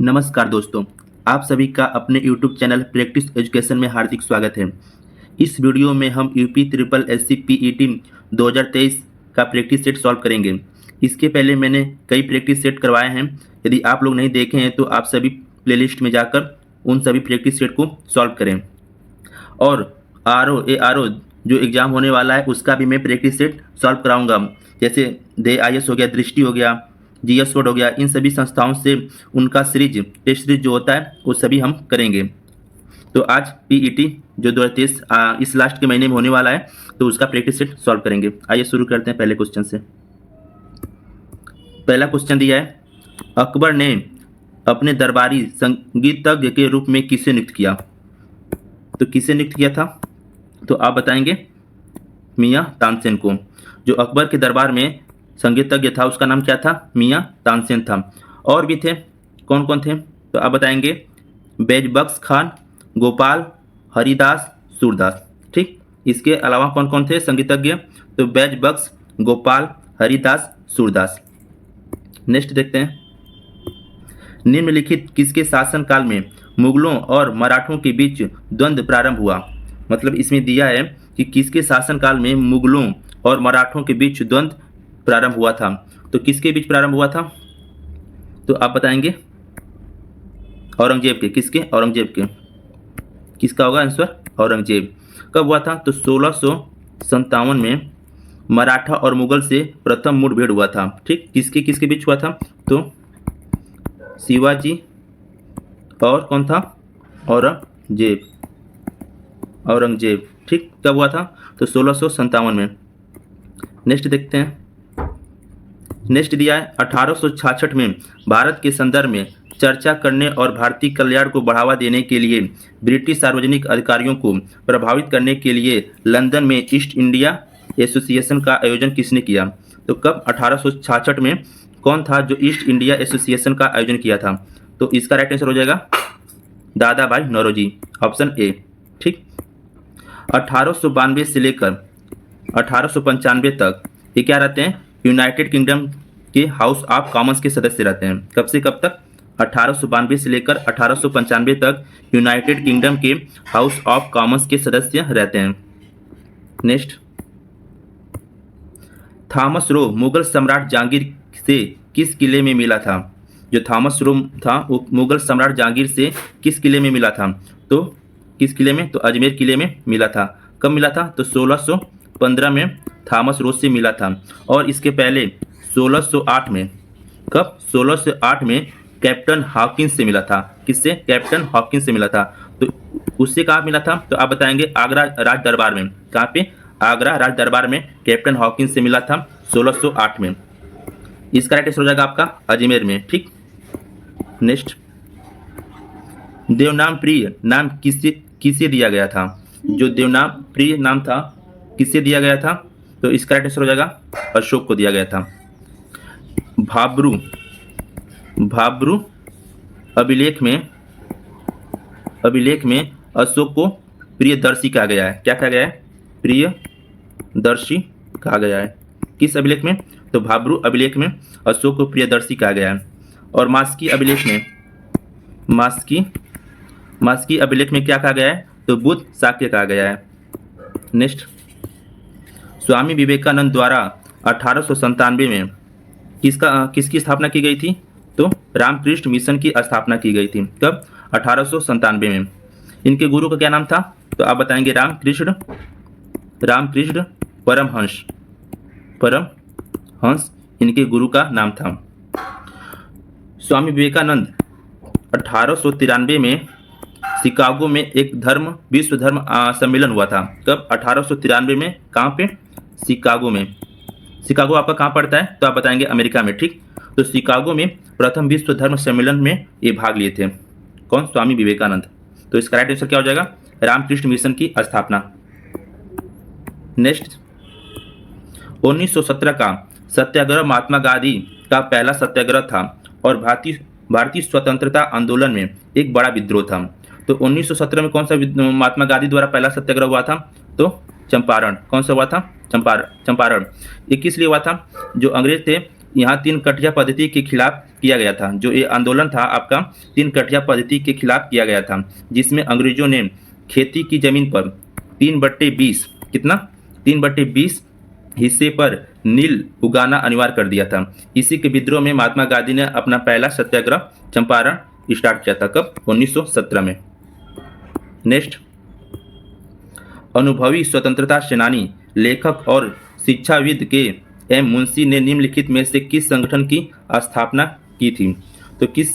नमस्कार दोस्तों, आप सभी का अपने YouTube चैनल प्रैक्टिस एजुकेशन में हार्दिक स्वागत है। इस वीडियो में हम यूपी ट्रिपल एससी पीईटी 2023 का प्रैक्टिस सेट सॉल्व करेंगे। इसके पहले मैंने कई प्रैक्टिस सेट करवाए हैं। यदि आप लोग नहीं देखे हैं तो आप सभी प्लेलिस्ट में जाकर उन सभी प्रैक्टिस सेट को सॉल्व करें। और आर ओ जो एग्ज़ाम होने वाला है उसका भी मैं प्रैक्टिस सेट सॉल्व कराऊंगा। जैसे DIS हो गया, दृष्टि हो गया, GS बोर्ड हो गया, इन सभी संस्थाओं से उनका टेस्ट सीरीज जो होता है वो सभी हम करेंगे। तो आज पीईटी जो 2023 इस लास्ट के महीने में होने वाला है तो उसका प्रैक्टिस सेट सॉल्व करेंगे। आइए शुरू करते हैं पहले क्वेश्चन से। पहला क्वेश्चन दिया है, अकबर ने अपने दरबारी संगीतज्ञ के रूप में किसे नियुक्त किया? तो किसे नियुक्त किया था? तो आप बताएंगे मियाँ तानसेन को। जो अकबर के दरबार में संगीतज्ञ था उसका नाम क्या था? मियाँ तानसेन था। और भी थे, कौन कौन थे? तो आप बताएंगे बैजबख्श खान, गोपाल, हरिदास, सूरदास। ठीक, इसके अलावा कौन कौन थे संगीतज्ञ? तो बैजबख्श, गोपाल, हरिदास, सूरदास। नेक्स्ट देखते हैं, निम्नलिखित किसके शासनकाल में मुगलों और मराठों के बीच द्वंद्व प्रारंभ हुआ? मतलब इसमें दिया है कि किसके शासनकाल में मुगलों और मराठों के बीच द्वंद्व प्रारंभ हुआ था। तो किसके बीच प्रारंभ हुआ था? तो आप बताएंगे औरंगजेब के। किसके? औरंगजेब के। किसका होगा आंसर? औरंगजेब। कब हुआ था? तो 1657 में मराठा और मुगल से प्रथम मुठभेड़ हुआ था। ठीक, किसके किसके बीच हुआ था? तो शिवाजी और कौन था? औरंगजेब। औरंगजेब। ठीक, कब हुआ था? तो 1657 में। नेक्स्ट देखते हैं, नेक्स्ट दिया है 1866 में भारत के संदर्भ में चर्चा करने और भारतीय कल्याण को बढ़ावा देने के लिए ब्रिटिश सार्वजनिक अधिकारियों को प्रभावित करने के लिए लंदन में ईस्ट इंडिया एसोसिएशन का आयोजन किसने किया? तो कब? 1866 में। कौन था जो ईस्ट इंडिया एसोसिएशन का आयोजन किया था? तो इसका राइट आंसर हो जाएगा दादा भाई नौरोजी, ऑप्शन ए। ठीक, 1892 से लेकर 1895 तक ये क्या रहते हैं? यूनाइटेड किंगडम के हाउस ऑफ कॉमन्स के सदस्य रहते हैं। कब से कब तक? 1892 से लेकर 1895 तक यूनाइटेड किंगडम के हाउस ऑफ कॉमन्स के सदस्य रहते हैं। नेक्स्ट, थॉमस रो मुगल सम्राट जहांगीर से किस किले में मिला था? जो थॉमस रो था वो मुगल सम्राट जहांगीर से किस किले में मिला था? तो किस किले में? तो अजमेर किले में मिला था। कब मिला था? तो 1615 में थॉमस रोज से मिला था। और इसके पहले 1608 में, कब? 1608 में कैप्टन हॉकिंस से मिला था। किससे? कैप्टन हॉकिंस से मिला था। तो उससे कहाँ मिला था? तो आप बताएंगे आगरा राज दरबार में। कहाँ पे? आगरा राज दरबार में कैप्टन हॉकिंस से मिला था 1608 में। इसका राइट आंसर हो जाएगा आपका अजमेर में। ठीक, नेक्स्ट, देवनाम प्रिय नाम किसे किसे दिया गया था? जो देवनाम प्रिय नाम था किसे दिया गया था? तो इसका राइट आंसर हो जाएगा अशोक को दिया गया था। भाब्रू भाब्रू अभिलेख में अशोक को प्रियदर्शी कहा गया है। क्या कहा गया है? प्रियदर्शी कहा गया है। किस अभिलेख में? तो भाब्रू अभिलेख में अशोक को प्रियदर्शी कहा गया है। और मास्की अभिलेख में क्या कहा गया है? तो बुद्ध शाक्य कहा गया है। नेक्स्ट, स्वामी विवेकानंद द्वारा 1897 में किसकी स्थापना की गई थी? तो रामकृष्ण मिशन की स्थापना की गई थी। कब? 1897 में। इनके गुरु का क्या नाम था? तो आप बताएंगे रामकृष्ण परमहंस इनके गुरु का नाम था। स्वामी विवेकानंद 1893 में शिकागो में एक विश्व धर्म सम्मेलन हुआ था। कब? 1893 में। कहाँ पे? शिकागो में। शिकागो आपका कहाँ पड़ता है? तो आप बताएंगे अमेरिका में। ठीक, तो शिकागो में प्रथम विश्व धर्म सम्मेलन में ये भाग लिए थे। कौन? स्वामी विवेकानंद। तो इसका राइट आंसर क्या हो जाएगा? रामकृष्ण मिशन की स्थापना। नेक्स्ट, 1917 का सत्याग्रह महात्मा गांधी का पहला सत्याग्रह था और भारतीय स्वतंत्रता आंदोलन में एक बड़ा विद्रोह था। तो 1917 में कौन सा महात्मा गांधी द्वारा पहला सत्याग्रह हुआ था? तो चंपारण। कौन सा हुआ था? चंपारण। ये किस लिए हुआ था? जो अंग्रेज थे यहाँ तीन कटिया पद्धति के खिलाफ किया गया था। जो ये आंदोलन था आपका तीन कटिया पद्धति के खिलाफ किया गया था, जिसमें अंग्रेजों ने खेती की जमीन पर 3/20 कितना 3/20 हिस्से पर नील उगाना अनिवार्य कर दिया था। इसी के विद्रोह में महात्मा गांधी ने अपना पहला सत्याग्रह चंपारण स्टार्ट किया था। कब? 1917 में। नेक्स्ट, अनुभवी स्वतंत्रता सेनानी, लेखक और शिक्षाविद के एम मुंशी ने निम्नलिखित में से किस संगठन की स्थापना की थी? तो किस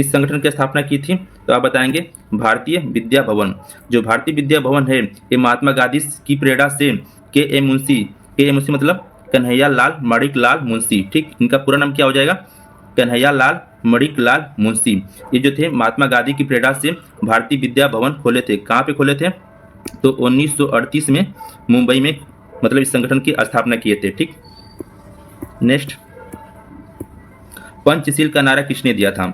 संगठन की स्थापना की थी? तो आप बताएंगे भारतीय विद्या भवन। जो भारतीय विद्या भवन है ये महात्मा गांधी की प्रेरणा से के एम मुंशी मतलब कन्हैया लाल मणिकलाल मुंशी, ठीक, इनका पूरा नाम क्या हो जाएगा? कन्हैया लाल मणिकलाल मुंशी। ये जो थे महात्मा गांधी की प्रेरणा से भारतीय विद्या भवन खोले थे। कहाँ पे खोले थे? तो 1938 में मुंबई में मतलब इस संगठन की स्थापना किए थे। ठीक, नेक्स्ट, पंचशील का नारा किसने दिया था?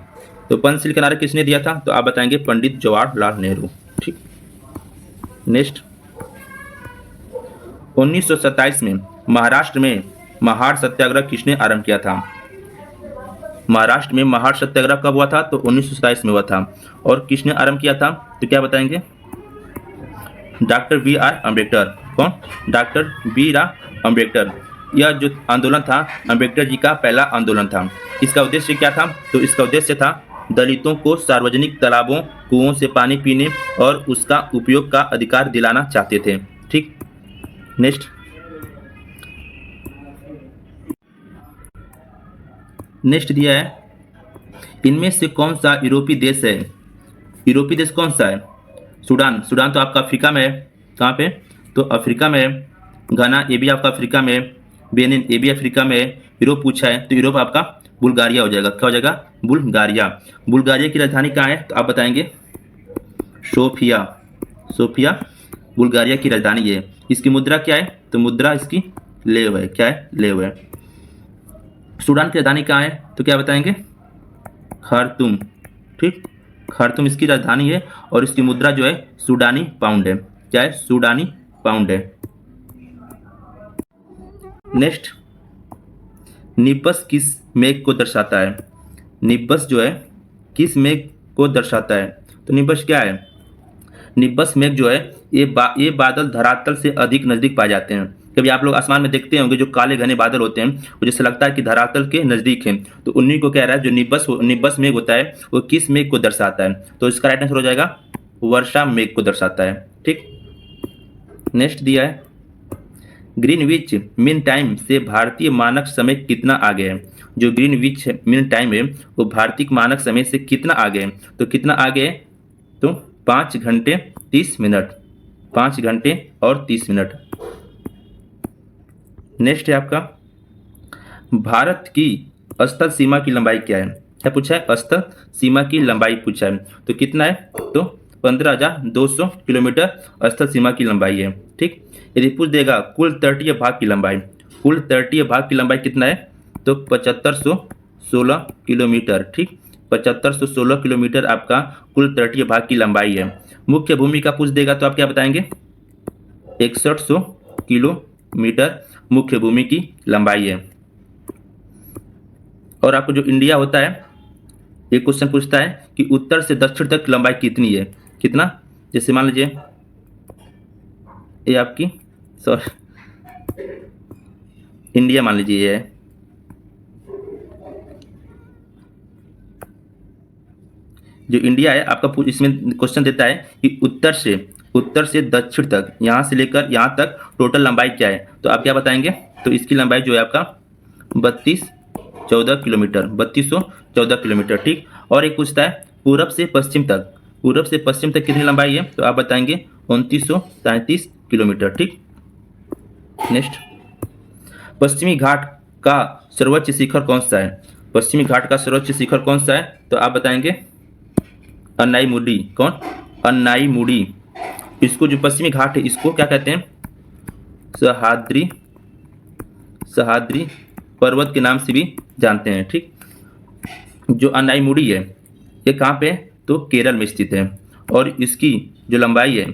तो पंचशील का नारा किसने दिया था? तो आप बताएंगे पंडित जवाहरलाल नेहरू। ठीक, नेक्स्ट, 1927 में महाराष्ट्र में महार सत्याग्रह किसने आरंभ किया था? महाराष्ट्र में महार सत्याग्रह कब हुआ था? तो 1927 में हुआ था। और किसने आरंभ किया था? तो क्या बताएंगे? Doctor B R Ambedkar. कौन? Doctor B R Ambedkar. यह जो आंदोलन था अम्बेडकर जी का पहला आंदोलन था। इसका उद्देश्य क्या था? तो इसका उद्देश्य था दलितों को सार्वजनिक तालाबों कुओं से पानी पीने और उसका उपयोग का अधिकार दिलाना चाहते थे। ठीक, नेक्स्ट, दिया है इनमें से कौन सा यूरोपीय देश है? यूरोपीय देश कौन सा है? सूडान। सूडान तो आपका अफ्रीका में है। कहाँ पे? तो अफ्रीका में है। घाना ये भी आपका अफ्रीका में है। बेनिन ये भी अफ्रीका में है। यूरोप पूछा है तो यूरोप आपका बुल्गारिया हो जाएगा। क्या हो जाएगा? बुल्गारिया। बुल्गारिया की राजधानी कहाँ है? तो आप बताएंगे सोफिया। सोफिया बुल्गारिया की राजधानी है। इसकी मुद्रा क्या है? तो मुद्रा इसकी लेव है। क्या है? लेव है। सूडान की राजधानी कहाँ है? तो क्या बताएंगे? खार्तूम। ठीक, खार्तूम इसकी राजधानी है और इसकी मुद्रा जो है सूडानी पाउंड है। क्या है? सूडानी पाउंड है। नेक्स्ट, निब्बस किस मेघ को दर्शाता है? निब्बस जो है किस मेघ को दर्शाता है? तो निब्बस क्या है? निब्बस मेघ जो है ये बादल धरातल से अधिक नजदीक पाए जाते हैं। कभी आप लोग आसमान में देखते होंगे जो काले घने बादल होते हैं वो जैसे लगता है कि धरातल के नजदीक हैं, तो उन्हीं को कह रहा है जो निब्बस मेघ होता है वो किस मेघ को दर्शाता है? तो इसका राइट आंसर हो जाएगा वर्षा मेघ को दर्शाता है। ठीक, नेक्स्ट दिया है ग्रीनविच मीन टाइम से भारतीय मानक समय कितना आगे है? जो ग्रीनविच मीन टाइम है वो भारतीय मानक समय से कितना आगे है? तो कितना आगे है? तो 5 घंटे 30 मिनट। 5 घंटे और 30 मिनट। नेक्स्ट है आपका भारत की स्थल सीमा की लंबाई क्या है? क्या पूछा है? स्थल सीमा की लंबाई पूछा है। तो कितना है? तो 15,200 किलोमीटर स्थल सीमा की लंबाई है। ठीक, यदि पूछ देगा कुल तटीय भाग की लंबाई, कुल तटीय भाग की लंबाई कितना है? तो 7516 किलोमीटर। ठीक, 7516 किलोमीटर आपका कुल तटीय भाग की लंबाई है। मुख्य भूमि का पूछ देगा तो आप क्या बताएंगे? 6100 किलोमीटर मुख्य भूमि की लंबाई है। और आपको जो इंडिया होता है ये क्वेश्चन पूछता है कि उत्तर से दक्षिण तक लंबाई कितनी है? कितना? जैसे मान लीजिए ये आपकी इंडिया मान लीजिए ये है, जो इंडिया है आपका इसमें क्वेश्चन देता है कि उत्तर से दक्षिण तक यहाँ से लेकर यहाँ तक टोटल लंबाई क्या है? तो आप क्या बताएंगे? तो इसकी लंबाई जो है आपका 3214 किलोमीटर, 3214 किलोमीटर। ठीक, और एक पूछता है पूरब से पश्चिम तक, पूरब से पश्चिम तक कितनी लंबाई है? तो आप बताएंगे 2933 किलोमीटर। ठीक, नेक्स्ट, पश्चिमी घाट का सर्वोच्च शिखर कौन सा है? पश्चिमी घाट का सर्वोच्च शिखर कौन सा है? तो आप बताएंगे अन्नाईमुडी। कौन? अन्नाईमुडी। इसको जो पश्चिमी घाट है इसको क्या कहते हैं? सह्याद्री पर्वत के नाम से भी जानते हैं। ठीक, जो अन्नाईमुडी है ये कहाँ पे है? तो केरल में स्थित है और इसकी जो लंबाई है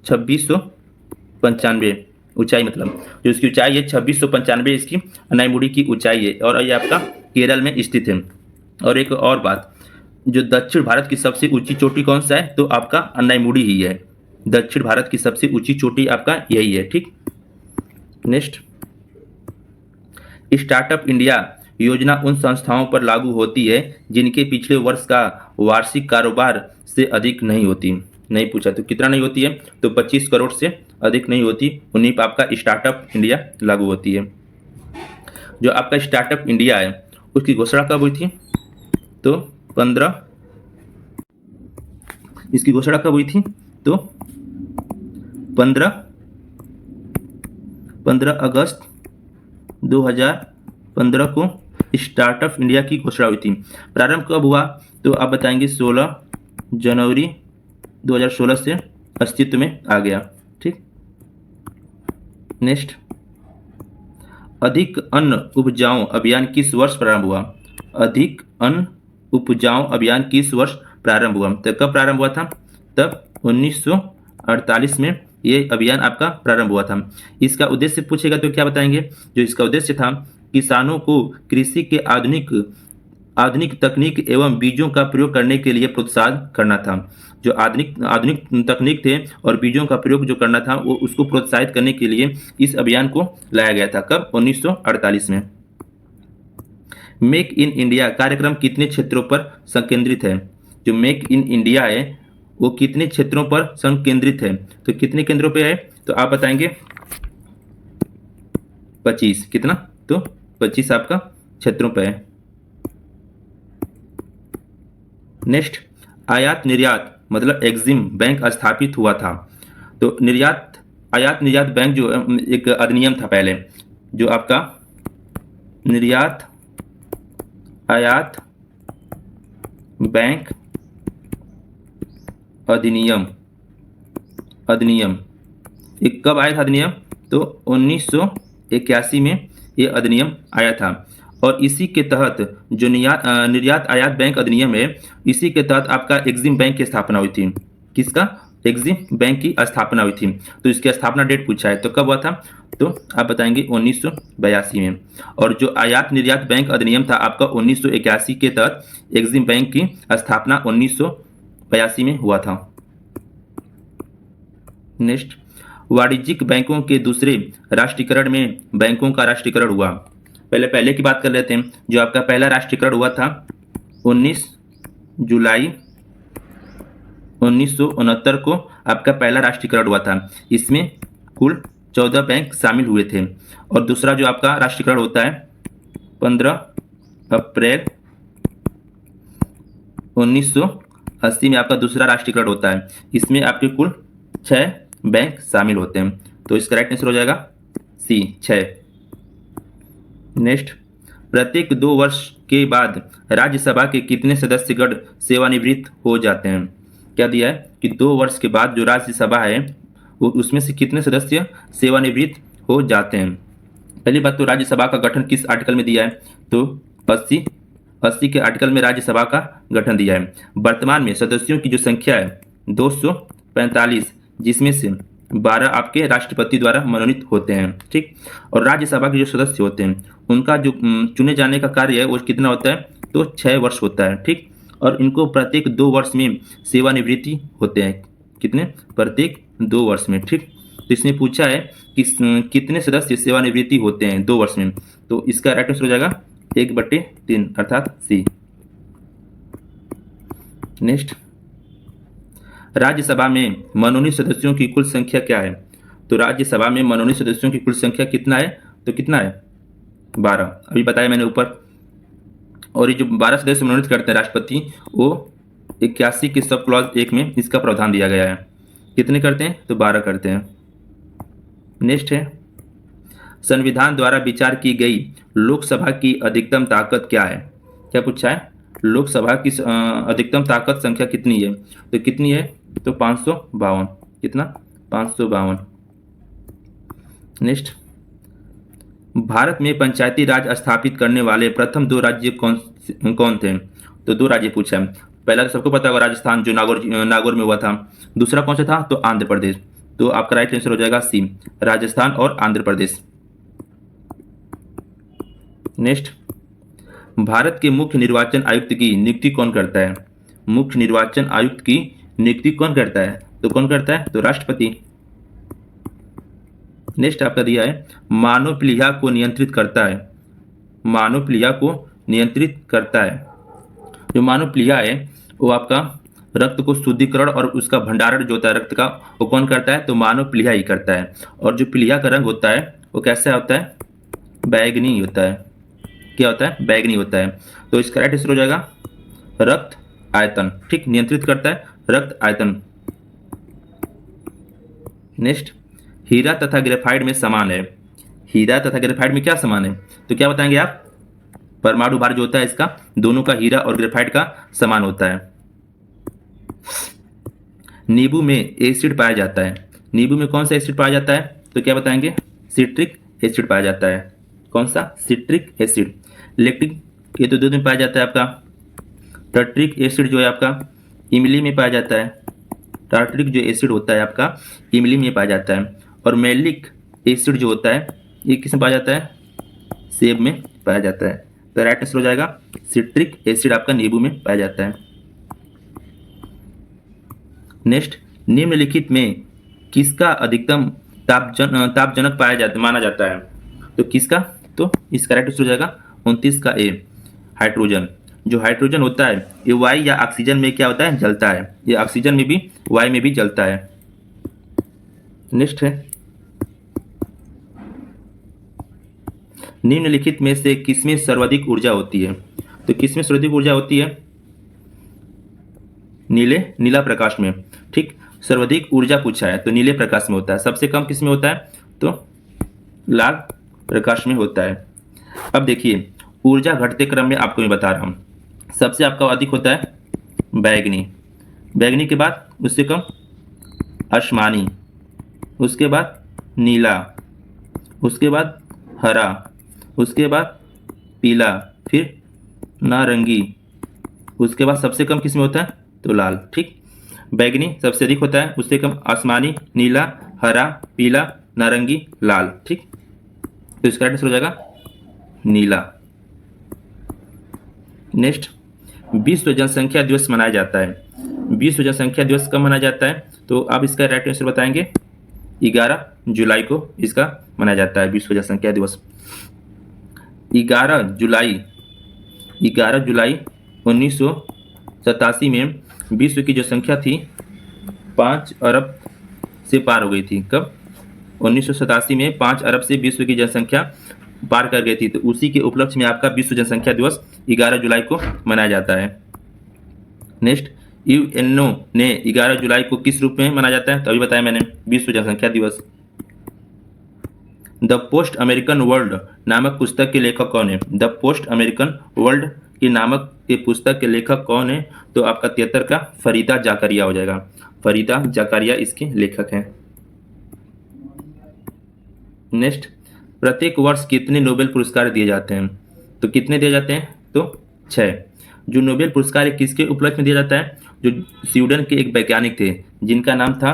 2695 ऊंचाई मतलब जो इसकी ऊंचाई है 2695 इसकी अनाईमुड़ी की ऊंचाई है और ये आपका केरल में स्थित है। और एक और बात, जो दक्षिण भारत की सबसे ऊंची चोटी कौन सा है, तो आपका अनाईमुड़ी ही है। दक्षिण भारत की सबसे ऊंची चोटी आपका यही है। ठीक, नेक्स्ट, स्टार्टअप इंडिया योजना उन संस्थाओं पर लागू होती है जिनके पिछले वर्ष का वार्षिक कारोबार से अधिक नहीं होती। नहीं पूछा तो कितना नहीं होती है, तो 25 करोड़ से अधिक नहीं होती, उन्हीं पर आपका स्टार्टअप इंडिया लागू होती है। जो आपका स्टार्टअप इंडिया है उसकी घोषणा कब हुई थी, तो 15 इसकी घोषणा कब हुई थी, तो 15 अगस्त 2015 को स्टार्टअप इंडिया की घोषणा हुई थी। प्रारंभ कब हुआ, तो आप बताएंगे 16 जनवरी 2016 से अस्तित्व में आ गया। ठीक, नेक्स्ट, अधिक अन्न उपजाऊ अभियान किस वर्ष प्रारंभ हुआ। अधिक अन्न उपजाऊ अभियान किस वर्ष प्रारंभ हुआ, तो कब प्रारंभ हुआ था, तब 1948 में ये अभियान आपका प्रारंभ हुआ था। इसका उद्देश्य पूछेगा तो क्या बताएंगे, जो इसका उद्देश्य था किसानों को कृषि के आधुनिक तकनीक एवं बीजों का प्रयोग करने के लिए प्रोत्साहित करना था। जो आधुनिक तकनीक थे और बीजों का प्रयोग जो करना था वो उसको प्रोत्साहित करने के लिए इस अभियान को लाया गया था। कब, 1948 में। मेक इन इंडिया कार्यक्रम कितने क्षेत्रों पर संकेंद्रित है। जो मेक इन इंडिया है वो कितने क्षेत्रों पर संकेंद्रित है, तो कितने केंद्रों पे है, तो आप बताएंगे 25। कितना, तो 25 आपका क्षेत्रों पे है। नेक्स्ट, आयात निर्यात मतलब एग्जिम बैंक स्थापित हुआ था। तो आयात निर्यात बैंक जो एक अधिनियम था पहले, जो आपका निर्यात आयात बैंक अधिनियम एक कब आया था अधिनियम, तो 1981 में ये अधिनियम आया था। और इसी के तहत जो निर्यात आयात बैंक अधिनियम है, इसी के तहत आपका एग्जिम बैंक की स्थापना हुई थी। किसका, एग्जिम बैंक की स्थापना हुई थी। तो इसकी स्थापना डेट पूछा है, तो कब हुआ था, तो आप बताएंगे 1982 में। और जो आयात निर्यात बैंक अधिनियम था आपका 1981 के तहत एग्जिम बैंक की स्थापना 1982 में हुआ था। नेक्स्ट, वाणिज्यिक बैंकों के दूसरे राष्ट्रीयकरण में बैंकों का राष्ट्रीयकरण हुआ। पहले की बात कर लेते हैं। जो आपका पहला राष्ट्रीयकरण हुआ था 19 जुलाई 1969 को आपका पहला राष्ट्रीयकरण हुआ था। इसमें कुल 14 बैंक शामिल हुए थे। और दूसरा जो आपका राष्ट्रीयकरण होता है 15 अप्रैल 1980 में आपका दूसरा राष्ट्रीयकरण होता है। इसमें आपके कुल 6 बैंक शामिल होते हैं। तो इसका राइट आंसर हो जाएगा सी, 6। नेक्स्ट, प्रत्येक 2 वर्ष के बाद राज्यसभा के कितने सदस्यगण सेवानिवृत्त हो जाते हैं। क्या दिया है कि 2 वर्ष के बाद जो राज्यसभा है वो उसमें से कितने सदस्य सेवानिवृत्त हो जाते हैं। पहली बात तो राज्यसभा का गठन किस आर्टिकल में दिया है, तो 80 के आर्टिकल में राज्यसभा का गठन दिया है। वर्तमान में सदस्यों की जो संख्या है 245, जिसमें से 12 आपके राष्ट्रपति द्वारा मनोनीत होते हैं। ठीक, और राज्यसभा के जो सदस्य होते हैं उनका जो चुने जाने का कार्य है वो कितना होता है, तो 6 वर्ष होता है। ठीक, और इनको प्रत्येक 2 वर्ष में सेवानिवृत्ति होते हैं। कितने, प्रत्येक 2 वर्ष में। ठीक, तो इसमें पूछा है कि कितने सदस्य सेवानिवृत्ति होते हैं 2 वर्ष में, तो इसका राइट आंसर हो जाएगा 1/3 अर्थात सी। नेक्स्ट, राज्यसभा में मनोनीत सदस्यों की कुल संख्या क्या है, तो राज्यसभा में मनोनीत सदस्यों की कुल संख्या कितना है, तो कितना है 12, अभी बताया मैंने ऊपर। और ये जो 12 सदस्य मनोनीत करते हैं राष्ट्रपति, वो 81 के सब क्लॉज 1 में इसका प्रावधान दिया गया है। कितने करते हैं, तो 12 करते हैं। नेक्स्ट है, संविधान द्वारा विचार की गई लोकसभा की अधिकतम ताकत क्या है। क्या पूछा है, लोकसभा की अधिकतम ताकत संख्या कितनी है, तो कितनी है, तो 552। कितना, 552। नेक्स्ट, भारत में पंचायती राज स्थापित करने वाले प्रथम 2 राज्य कौन थे, तो 2 राज्य पूछा है। पहला तो सबको पता होगा राजस्थान, जो नागौर में हुआ था। दूसरा कौन सा था, तो आंध्र प्रदेश। तो आपका राइट आंसर हो जाएगा सी, राजस्थान और आंध्र प्रदेश। नेक्स्ट, भारत के मुख्य निर्वाचन आयुक्त की नियुक्ति कौन करता है? मुख्य निर्वाचन आयुक्त की नियुक्ति कौन करता है? तो कौन करता है? तो राष्ट्रपति। नेक्स्ट आपका दिया है मानव प्लीहा को नियंत्रित करता है। मानव प्लीहा को नियंत्रित करता है। जो मानव प्लीहा है वो आपका रक्त को शुद्धिकरण और उसका भंडारण जो होता है रक्त का, वो कौन करता है? तो मानव प्लीहा ही करता है। और जो प्लीहा का रंग होता है वो कैसा होता है? बैगनी होता है। क्या होता है? बैगनी होता है। तो इसका राइट आंसर हो जाएगा रक्त आयतन। ठीक, नियंत्रित करता है रक्त आयतन। नेक्स्ट, हीरा तथा ग्रेफाइट में समान है। हीरा तथा ग्रेफाइट में क्या समान है? तो क्या बताएंगे आप? परमाणु भार जो होता है इसका, दोनों का, हीरा और ग्रेफाइट का, समान होता है। नींबू में एसिड पाया जाता है। नींबू में कौन सा एसिड पाया जाता है? तो क्या बताएंगे? सिट्रिक एसिड पाया जाता है। कौन सा? Citric acid. लैक्टिक, ये तो दूध में पाया जाता है आपका। टर्ट्रिक एसिड जो है आपका इमली में पाया जाता है। टार्टरिक जो एसिड होता है आपका इमली में पाया जाता है। और मैलिक एसिड जो होता है ये किस में पाया जाता है? सेब में पाया जाता है। तो राइट आंसर हो जाएगा सिट्रिक एसिड आपका नींबू में पाया जाता है। नेक्स्ट, निम्नलिखित में किसका अधिकतम तापजनक माना जाता है? तो किसका? तो इसका राइट आंसर हो जाएगा 29 का ए, हाइड्रोजन। जो हाइड्रोजन होता है ये वायु या ऑक्सीजन में क्या होता है? जलता है। ये ऑक्सीजन में भी, वायु में भी जलता है। नेक्स्ट है, निम्नलिखित में से किसमें सर्वाधिक ऊर्जा होती है? तो किसमें सर्वाधिक ऊर्जा होती है? नीला प्रकाश में। ठीक, सर्वाधिक ऊर्जा पूछा है तो नीले प्रकाश में होता है। सबसे कम किस में होता है? तो लाल प्रकाश में होता है। अब देखिए, ऊर्जा घटते क्रम में आपको मैं बता रहा हूँ। सबसे आपका अधिक होता है बैगनी, बैगनी के बाद उससे कम आसमानी, उसके बाद नीला, उसके बाद हरा, उसके बाद पीला, फिर नारंगी, उसके बाद सबसे कम किस में होता है? तो लाल। ठीक, बैगनी सबसे अधिक होता है, उससे कम आसमानी, नीला, हरा, पीला, नारंगी, लाल। ठीक, तो इसका आंसर हो जाएगा नीला। नेक्स्ट, विश्व जनसंख्या दिवस मनाया जाता है। विश्व जनसंख्या दिवस कब मनाया जाता है? तो आप इसका राइट आंसर बताएंगे। 11 जुलाई को इसका मनाया जाता है विश्व जनसंख्या दिवस। 11 जुलाई 1987 में विश्व की जो संख्या थी 5 अरब से पार हो गई थी। कब? 1987 में 5 अरब से विश्व की जनसंख्या पार कर गई थी। तो उसी के उपलक्ष्य में आपका विश्व जनसंख्या दिवस 11 जुलाई को मनाया जाता है। नेक्स्ट, यूएनओ ने 11 जुलाई को किस रूप में मनाया जाता है? तो अभी बताया मैंने, विश्व जनसंख्या दिवस। द पोस्ट अमेरिकन वर्ल्ड नामक पुस्तक के लेखक कौन है? द पोस्ट अमेरिकन वर्ल्ड के नामक के पुस्तक के लेखक कौन है? तो आपका 73 का फरीदा जाकरिया हो जाएगा। फरीदा जाकरिया इसके लेखक हैं। नेक्स्ट, प्रत्येक वर्ष कितने नोबेल पुरस्कार दिए जाते हैं? तो कितने दिए जाते हैं? तो 6। जो नोबेल पुरस्कार किसके उपलक्ष्य में दिया जाता है? जो स्वीडन के एक वैज्ञानिक थे जिनका नाम था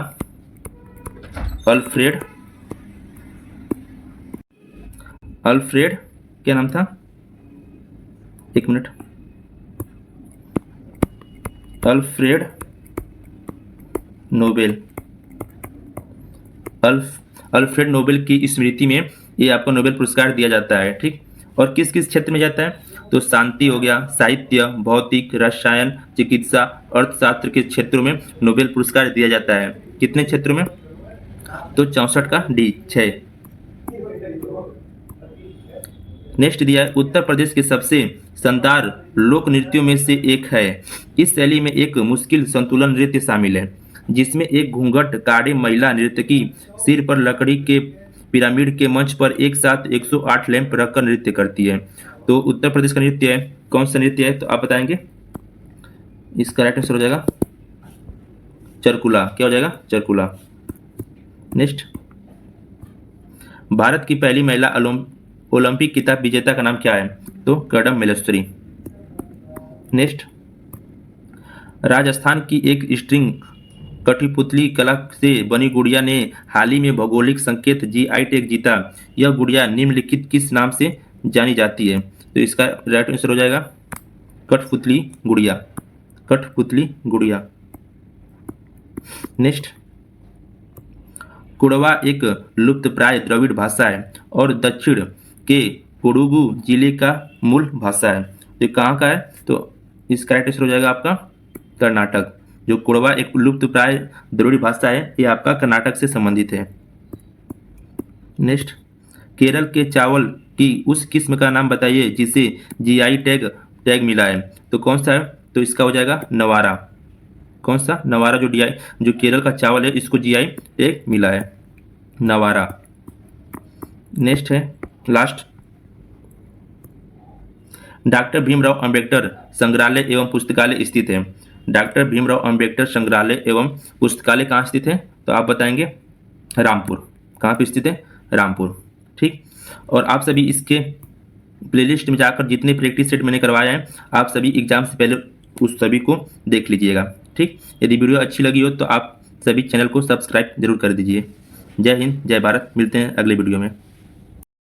अल्फ्रेड, क्या नाम था? एक minute, Alfred Nobel. Alfred Nobel की स्मृति में ये आपको नोबेल पुरस्कार दिया जाता है। ठीक, और किस किस क्षेत्र में जाता है? तो शांति हो गया, साहित्य, भौतिक, रसायन, चिकित्सा, अर्थशास्त्र के क्षेत्रों में नोबेल पुरस्कार दिया जाता है। कितने क्षेत्रों में? तो 64 का डी, 6। नेक्स्ट दिया है, उत्तर प्रदेश के सबसे शानदार लोक नृत्यों में से एक है। इस शैली में एक मुश्किल संतुलन नृत्य शामिल है जिसमें एक घूंघट काढ़े महिला नर्तकी सिर पर लकड़ी के पिरामिड के मंच पर एक साथ 108 लैंप रखकर नृत्य करती है। तो उत्तर प्रदेश का नृत्य है, कौन सा नृत्य है? तो आप बताएंगे। इसका राइट आंसर हो जाएगा चरकुला। क्या हो जाएगा? चरकुला। नेक्स्ट, भारत की पहली महिला ओलंपिक खिताब विजेता का नाम क्या है? तो कर्दम मल्लेश्वरी। नेक्स्ट, राजस्थान की एक स्ट्रिंग कठपुतली कला से बनी गुड़िया ने हाल ही में भौगोलिक संकेत जीआई टैग जीता। यह गुड़िया निम्नलिखित किस नाम से जानी जाती है? तो इसका राइट आंसर हो जाएगा कठपुतली गुड़िया। कठपुतली गुड़िया। नेक्स्ट, कुड़वा एक लुप्तप्राय द्रविड़ भाषा है और दक्षिण के कोडगु जिले का मूल भाषा है। ये कहाँ का है? तो इसका राइट आंसर हो जाएगा आपका कर्नाटक। जो कुड़वा एक लुप्तप्राय द्रविड़ भाषा है, ये आपका कर्नाटक से संबंधित है। नेक्स्ट, केरल के चावल की उस किस्म का नाम बताइए जिसे जीआई टैग मिला है। तो कौन सा है? तो इसका हो जाएगा नवारा। कौन सा? नवारा। जो केरल का चावल है, इसको जीआई टैग मिला है, नवारा। नेक्स्ट है लास्ट, डॉक्टर भीमराव अंबेडकर संग्रहालय एवं पुस्तकालय स्थित है। डॉक्टर भीमराव अंबेडकर संग्रहालय एवं पुस्तकालय कहाँ स्थित है? तो आप बताएंगे रामपुर। कहाँ पे स्थित है? रामपुर। ठीक। और आप सभी इसके प्लेलिस्ट में जाकर जितने प्रैक्टिस सेट मैंने करवाए हैं, आप सभी एग्जाम से पहले उस सभी को देख लीजिएगा। ठीक। यदि वीडियो अच्छी लगी हो तो आप सभी चैनल को सब्सक्राइब जरूर कर दीजिए। जय हिंद, जय भारत। मिलते हैं अगले वीडियो में।